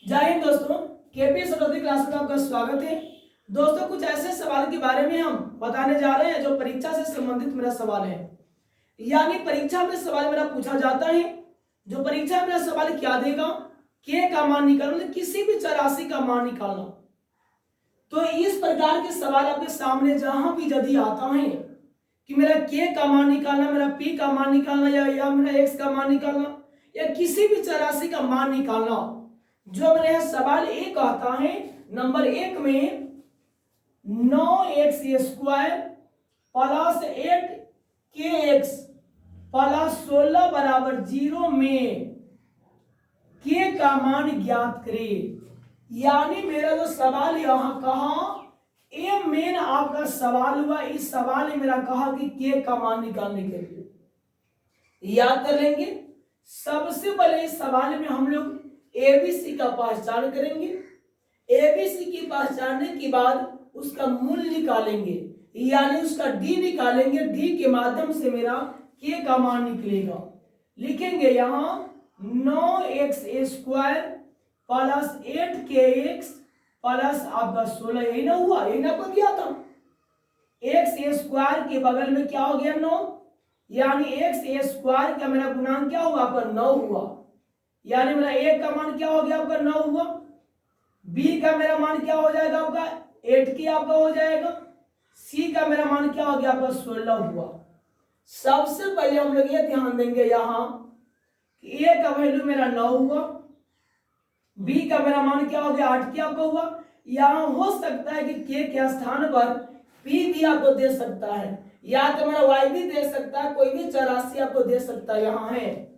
जय हिंद दोस्तों, KP Saraswati class में आपका स्वागत है। दोस्तों, कुछ ऐसे सवाल के बारे में हम बताने जा रहे हैं जो परीक्षा से संबंधित मेरा सवाल है। यानी परीक्षा में सवाल मेरा पूछा जाता है, जो परीक्षा में मेरा सवाल क्या देगा, के का मान निकालना, किसी भी चराशि का मान निकालना। तो इस प्रकार के सवाल आपके सामने जहां भी यदि आता है कि मेरा के का मान निकालना, मेरा पी का मान निकालना या मेरा एक्स का मान निकालना या किसी भी चराशि का मान निकालना, जो मेरे यहाँ सवाल एक आता है नंबर एक में 9x² प्लस 8kx प्लस 16 बराबर 0 में के का मान ज्ञात करें। यानी मेरा जो सवाल यहाँ कहा, ये मेन आपका सवाल हुआ। इस सवाल में मेरा कहा कि के का मान निकालने के लिए याद कर लेंगे। सबसे पहले इस सवाल में हम लोग एबीसी का पहचान करेंगे। एबीसी की पहचानने के बाद उसका मूल निकालेंगे, यानी उसका डी निकालेंगे। डी के माध्यम से मेरा के का मान निकलेगा। लिखेंगे यहाँ 9x² प्लस 8kx प्लस आपका 16। यही ना हुआ, यही ना को दिया था। x² के बगल में क्या हो गया 9, यानी x² का मेरा गुणांक क्या हुआ आपका 9 हुआ। यानी मेरा ए का मान क्या हो गया आपका 9 हुआ। बी का मेरा मान क्या हो जाएगा आपका 8k आपका हो जाएगा। सी का मेरा मान क्या हो गया आपका 16 हुआ। सबसे पहले हम लोग ये ध्यान देंगे यहाँ कि ए का वैल्यू मेरा 9 हुआ, बी का मेरा मान क्या हो गया 8k आपका हुआ। यहाँ हो सकता है कि के स्थान पर पी भी आपको दे सकता है, या तो मेरा वाई भी दे सकता है, कोई भी चराशि आपको दे सकता है। यहाँ है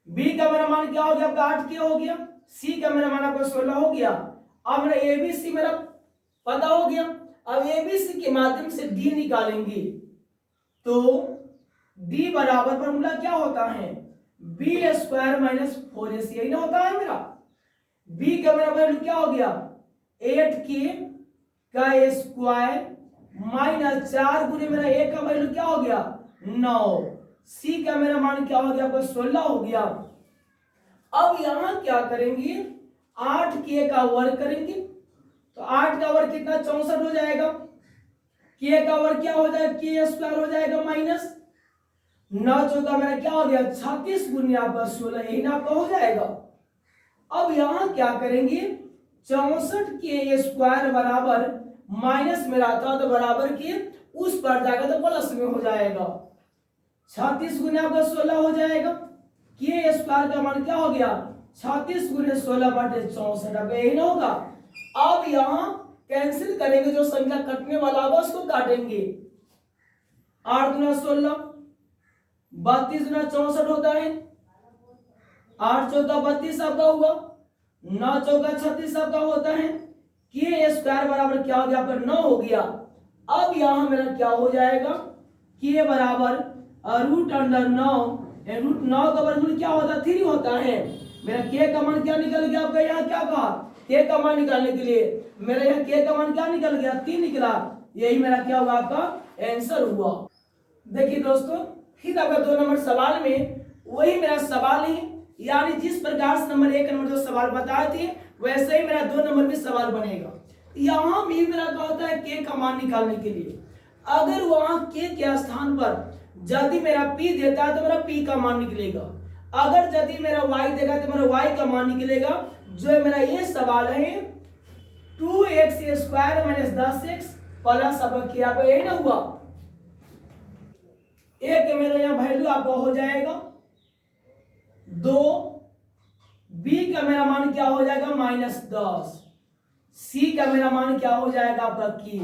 बी का मेरा मान क्या हो गया आपका 8k हो गया, सी का मेरा मान आपका 16 हो गया। अब मेरा एबीसी मेरा पता हो गया। अब एबीसी के माध्यम से डी निकालेंगे, तो डी बराबर फॉर्मूला क्या होता है b² माइनस 4ac। यही ना होता है मेरा। बी का मेरा वैल्यू क्या हो गया 8k का स्क्वायर माइनस 4 गुने मेरा ए का वैल्यू क्या हो गया 9। सी का मेरा मान क्या हो गया आपका 16 हो गया। अब यहां क्या करेंगे 8k का वर्ग करेंगे, तो 8 का वर्ग कितना 64 हो जाएगा। k का वर्ग क्या हो जाएगा k² हो जाएगा माइनस 9 चौका मेरा क्या हो गया 36 गुने आपका 16। यही ना आपका हो जाएगा। अब यहां क्या करेंगे 64k² बराबर माइनस में आता तो बराबर के उस पर जाएगा तो प्लस में हो जाएगा। 36 गुने आपका 16 हो जाएगा। k² का मान क्या हो गया 36 गुने 16 बटे 64। अब यही ना होगा। अब यहां कैंसिल करेंगे, जो संख्या कटने वाला होगा उसको काटेंगे। 8 गुना 16 32 गुना 64 होता है। 8 चौका 32 आपका हुआ, 9 चौका 36 आपका होता है। k² बराबर क्या हो गया आपका 9 हो गया। अब यहां मेरा क्या हो जाएगा k बराबर √9। √9 का वर्गमूल क्या होता है 3 होता है। मेरा k का मान क्या निकल गया आपका, यहाँ क्या कहा k का मान निकालने के लिए मेरा यहाँ k का मान क्या निकल गया 3 निकला। यही मेरा क्या हुआ आपका आंसर हुआ। देखिए दोस्तों, फिर आपका 2 नंबर सवाल में वही मेरा सवाल है, यानी जिस प्रकार से नंबर 1 नंबर जो सवाल बताए थे वैसे ही मेरा 2 नंबर में सवाल बनेगा। यहां भी मेरा क्या होता है के का मान निकालने के लिए, अगर वहां के स्थान पर यदि मेरा p देता है तो मेरा p का मान निकलेगा। अगर यदि मेरा y देगा तो मेरा y का मान निकलेगा। जो मेरा ये सवाल है 2x² माइनस 10x प्लस अब क्या यही ना हुआ। एक मेरा यहाँ वैल्यू आपका हो जाएगा 2, बी का मेरा मान क्या हो जाएगा -10, सी का मेरा मान क्या हो जाएगा आपका के।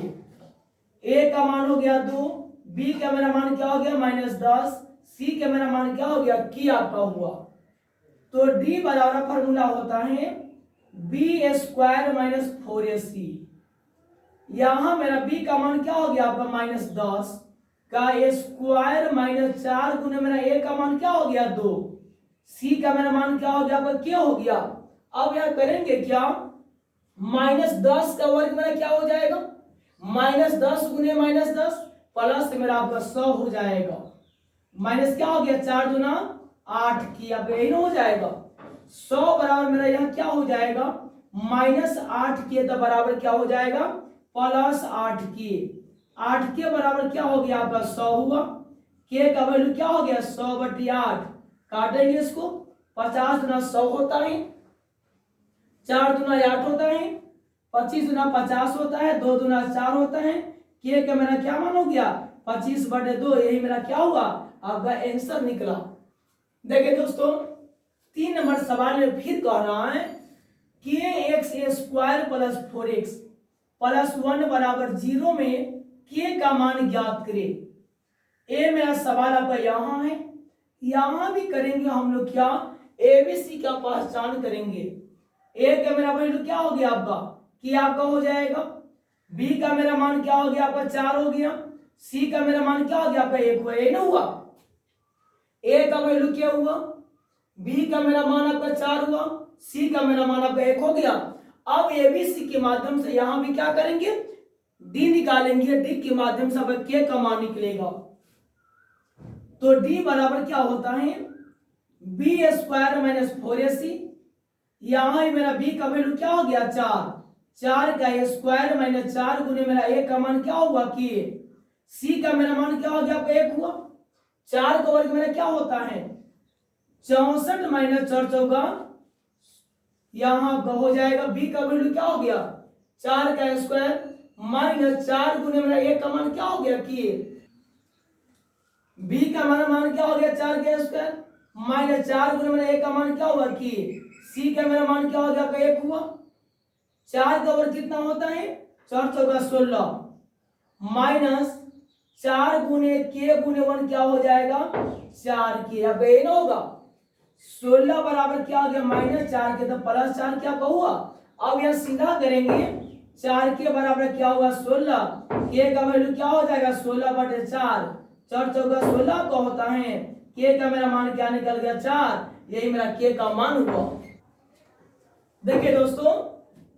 ए का मान हो गया 2, बी का मेरा मान क्या हो गया -10, सी का मेरा मान क्या हो गया की आपका हुआ। तो डी बराबर फॉर्मूला होता है b² माइनस 4ac। यहां मेरा बी का मान क्या हो गया आपका -10 का स्क्वायर माइनस 4 गुने मेरा ए का मान क्या हो गया 2, सी का मेरा मान क्या हो गया आपका क्या हो गया। अब यहां करेंगे क्या -10 का वर्ग मेरा क्या हो जाएगा -10 गुने -10 प्लस मेरा आपका 100 हो जाएगा। माइनस क्या हो गया 4 दूना 8 की, अब यही हो जाएगा। 100 बराबर मेरा यहाँ क्या हो जाएगा -8k, तो बराबर क्या हो जाएगा +8k। 8k बराबर क्या हो गया आपका 100 हुआ। k का वैल्यू क्या हो गया 100/8। काटेंगे इसको, 50 गुना 100 होता है, 4 दुना 8 होता है, 25 दुना 50 होता है, 2 दुना 4 होता है। k का मेरा क्या मान हो गया 25/2। यही मेरा क्या हुआ आपका आंसर निकला। देखिए दोस्तों 3 नंबर सवाल में फिर कह रहा है kx² + 4x + 1 बराबर 0 में k का मान ज्ञात करें। ये मेरा सवाल आपका यहाँ है। यहाँ भी करेंगे हम लोग क्या एबीसी का पहचान करेंगे। ए का मेरा वैल्यू क्या हो गया आपका कि आपका हो जाएगा, बी का मेरा मान क्या हो गया आपका 4 हो गया, सी का मेरा मान क्या हो गया आपका 1 हुआ। ए ना हुआ, ए का वैल्यू क्या हुआ, बी का मेरा मान आपका 4 हुआ, सी का मेरा मान आपका 1 हो गया। अब एबीसी के माध्यम से यहां भी क्या करेंगे डी निकालेंगे, डी के माध्यम से आपका के का मान निकलेगा। तो डी बराबर क्या होता है b² - 4ac। यहां मेरा b का वैल्यू क्या हो गया 4, 4 का स्क्वायर - 4 गुने मेरा a का मान क्या हुआ कि c का मेरा मान क्या हो गया आपका 1 हुआ। 4 का वर्ग मेरा क्या होता है 64 - 4 चौका, यहां हो जाएगा b का वैल्यू क्या हो गया 4 का स्क्वायर - 4 गुने मेरा a का मान क्या हो गया कि b का मेरा मान क्या हो गया 4 का स्क्वायर - 4 गुने मेरा a का मान क्या हुआ कि c का मेरा मान क्या हो गया आपका 1 हुआ। 4 का वर्ग कितना होता है 4 चौका 16 -4 गुने k गुने 1 क्या हो जाएगा 4k। अब ये ना होगा 16 बराबर क्या हो गया -4 के, तो +4 क्या हुआ। अब यह सीधा करेंगे 4 के बराबर क्या होगा 16, k का वैल्यू क्या हो जाएगा 16/4, 4 चौका 16 का होता है, k का मेरा मान क्या निकल गया 4। यही मेरा k का मान हुआ। देखिए दोस्तों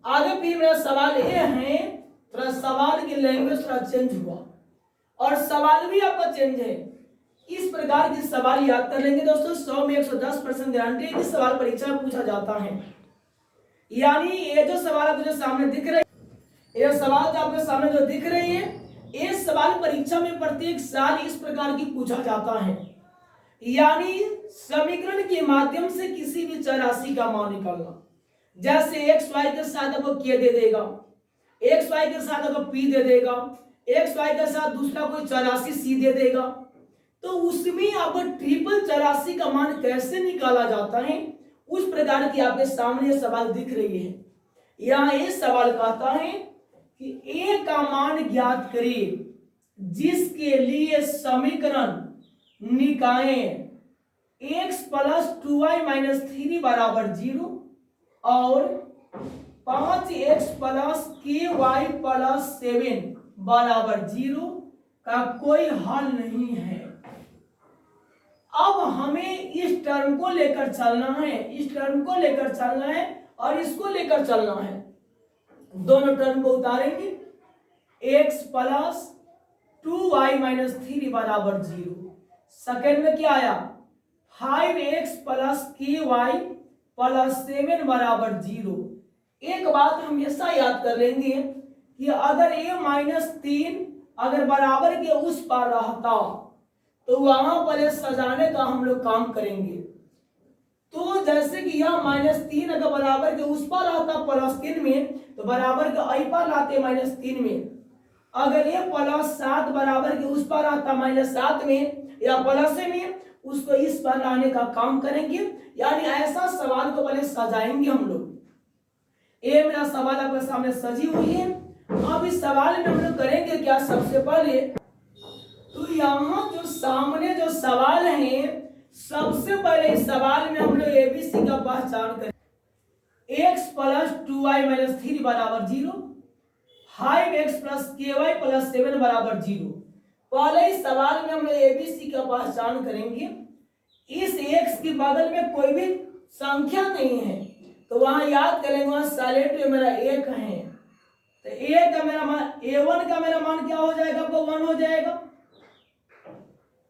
आगे भी मेरा सवाल ये है, थोड़ा सवाल की लैंग्वेज थोड़ा चेंज हुआ और सवाल भी आपका चेंज है। इस प्रकार के सवाल याद कर लेंगे दोस्तों, 100 में 110% गारंटी है कि सवाल परीक्षा में पूछा जाता है। यानी ये जो सवाल आपको जो सामने दिख रहे, ये सवाल जो आपके सामने जो दिख रही है, ये सवाल परीक्षा में प्रत्येक साल इस प्रकार की पूछा जाता है। यानी समीकरण के माध्यम से किसी भी चर राशि का मान निकालना, जैसे एक्स वाई के साथ आपको के दे देगा, एक्स वाई के साथ आपको पी दे देगा, एक्स वाई के साथ दूसरा कोई चर राशि सी दे देगा, तो उसमें आपको ट्रिपल चर राशि का मान कैसे निकाला जाता है उस प्रकार की आपके सामने ये सवाल दिख रही है। यहाँ ये सवाल कहता है कि ए का मान ज्ञात करें जिसके लिए समीकरण निकाय x + 2y - 3 बराबर 0 और 5x + ky + 7 बराबर 0 का कोई हल नहीं है। अब हमें इस टर्म को लेकर चलना है, इस टर्म को लेकर चलना है और इसको लेकर चलना है। दोनों टर्म को उतारेंगे, x + 2y - 3 बराबर 0। सेकेंड में क्या आया 5x + ky + 7 बराबर 0। एक बात हमेशा याद कर लेंगे कि अगर a - 3 अगर बराबर के उस पार रहता तो वहां पर सजाने का हम लोग काम करेंगे। तो जैसे कि यह -3 अगर बराबर के उस पार आता +3 में, तो बराबर के आई पार लाते -3 में। अगर ये +7 बराबर के उस पार आता -7 में या प्लस में, उसको इस पर लाने का काम करेंगे। यानी ऐसा सवाल को पहले सजाएंगे हम लोग। ये मेरा सवाल आपके सामने सजी हुई है। अब इस सवाल में हम लोग करेंगे क्या, सबसे पहले तो यहाँ जो सामने जो सवाल है, सबसे पहले इस सवाल में हम लोग एबीसी का पहचान करें। x + 2y - 3 बराबर 0, 5x + ky + 7 बराबर 0। पहले इस सवाल में हम लोग एबीसी का पहचान करेंगे। इस x के बगल में कोई भी संख्या नहीं है, तो वहां याद करेंगे वहां साइलेंट में मेरा 1 है, तो a का मेरा मान a1 का मेरा मान क्या हो जाएगा आपको 1 हो जाएगा,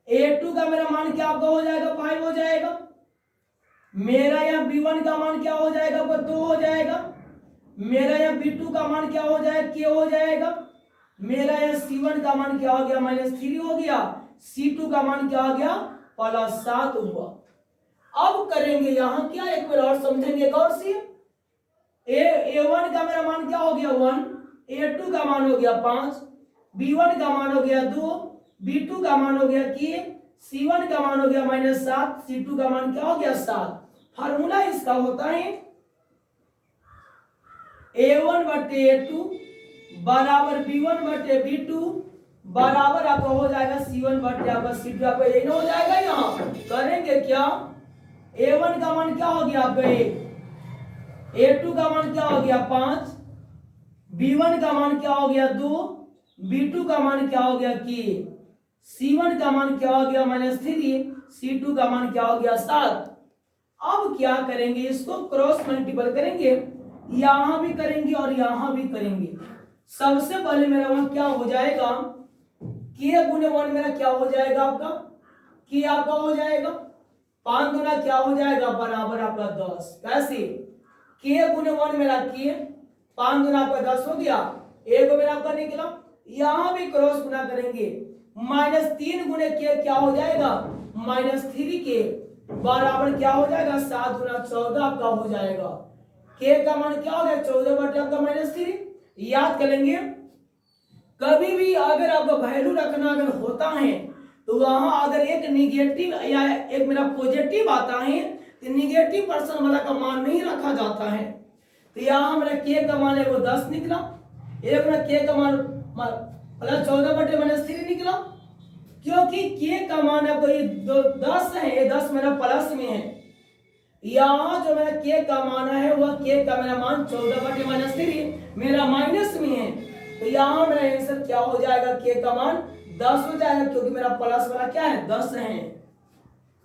a2 का मेरा मान क्या आपका हो जाएगा 5 हो जाएगा, मेरा यहाँ B1 का मान क्या हो जाएगा, वो 2 हो जाएगा। मेरा यहाँ B2 का मान क्या हो जाएगा, K हो जाएगा। मेरा यहाँ C1 का मान क्या हो गया, -3 हो गया। C2 का मान क्या हो गया, +7 हुआ। अब करेंगे यहाँ क्या, एक बार और समझेंगे एक और सी। A1 का मेरा मान क्या हो गया 1, A2 का मान हो गया 5, B1 का मान हो गया 2, B2 का मान हो गया K, C1 का मान हो गया -7, C2 का मान क्या हो गया 7। फार्मूला इसका होता है A1/A2 बराबर B1/B2 बराबर आपका हो जाएगा C1/C2। आपका यही ना हो जाएगा। यहाँ करेंगे क्या, A1 का मान क्या हो गया आपका 1, A2 का मान क्या हो गया 5, B1 का मान क्या हो गया 2, B2 का मान क्या हो गया K, C1 का मान क्या हो गया -3, C2 का मान क्या हो गया 7। अब क्या करेंगे, इसको क्रॉस मल्टीपल करेंगे, यहां भी करेंगे और यहां भी करेंगे। सबसे पहले मेरा वहां क्या हो जाएगा, K गुने 1 मेरा क्या हो जाएगा आपका, K आपका हो जाएगा 5 गुना क्या हो जाएगा बराबर आपका 10। कैसे, K गुने 1 मेरा K, 5 गुना आपका 10 हो गया, एक मेरा आपका निकला। यहां भी क्रॉस गुना करेंगे, -3 गुने K क्या हो जाएगा -3K बराबर क्या हो जाएगा 7 गुना 14 आपका हो जाएगा। K का मान क्या हो गया 14 बटे आपका -3। याद करेंगे, कभी भी अगर आपका वैल्यू रखना अगर होता है तो वहां अगर एक निगेटिव या एक मेरा पॉजिटिव आता है तो निगेटिव पर्सन वाला का मान नहीं रखा जाता है। तो यहाँ मेरा K का मान है वो 10 निकला, एक मेरा K का मान +14 बटे -3 निकला, क्योंकि K का मान आपको ये 10 है, ये 10 मेरा प्लस में है। यहाँ जो मेरा K का मान है वह K का मेरा मान 14 बटे -3 मेरा माइनस में है। तो यहाँ मेरा आंसर क्या हो जाएगा, K का मान 10 हो जाएगा, क्योंकि मेरा प्लस वाला क्या है 10 है।